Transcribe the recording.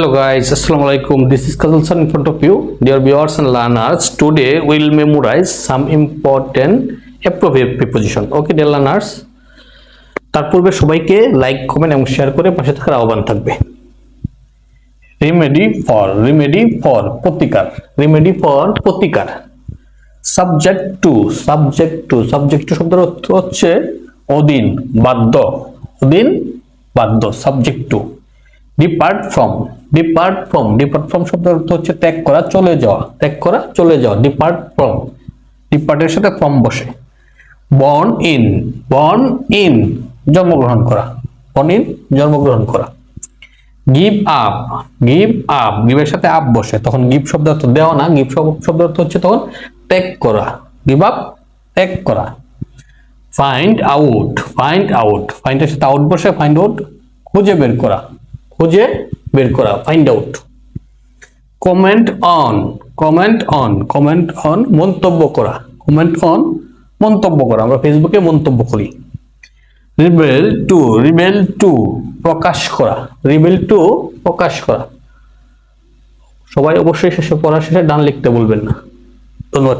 Hello guys, Assalamu alaikum. This is Kazal sir in front of you. Dear viewers and learners, today we will memorize some important appropriate preposition. Okay dear learners. তার পূর্বে সবাইকে like, comment এবং share করে পাশে থাকার আহ্বান থাকবে। Remedy for প্রতিকার। রিমেডি ফর প্রতিকার। সাবজেক্ট টু শব্দের অর্থ হচ্ছে অধীন, বাধ্য। অধীন, বাধ্য। Subject to. ডিপার্ট ফ্রম শব্দের অর্থ হচ্ছে ত্যাগ করা, চলে যাওয়া। ডিপার্ট ফ্রম, ডিপার্টের সাথে ফ্রম বসে। বর্ন ইন জন্মগ্রহণ করা। গিভ আপ, গিভের সাথে আপ বসে, তখন গিভ শব্দের অর্থ দেওয়া না, গিভ শব্দের অর্থ হচ্ছে তখন ত্যাগ করা। গিভ আপ, ত্যাগ করা। ফাইন্ড আউট, ফাইন্ডের সাথে আউট বসে, ফাইন্ড আউট খুঁজে বের করা। Find out. কমেন্ট অন মন্তব্য করা। আমরা ফেসবুকে মন্তব্য করি। রিবেল টু প্রকাশ করা। সবাই অবশ্যই পড়ার শেষে ডান লিখতে বলবেন না। ধন্যবাদ।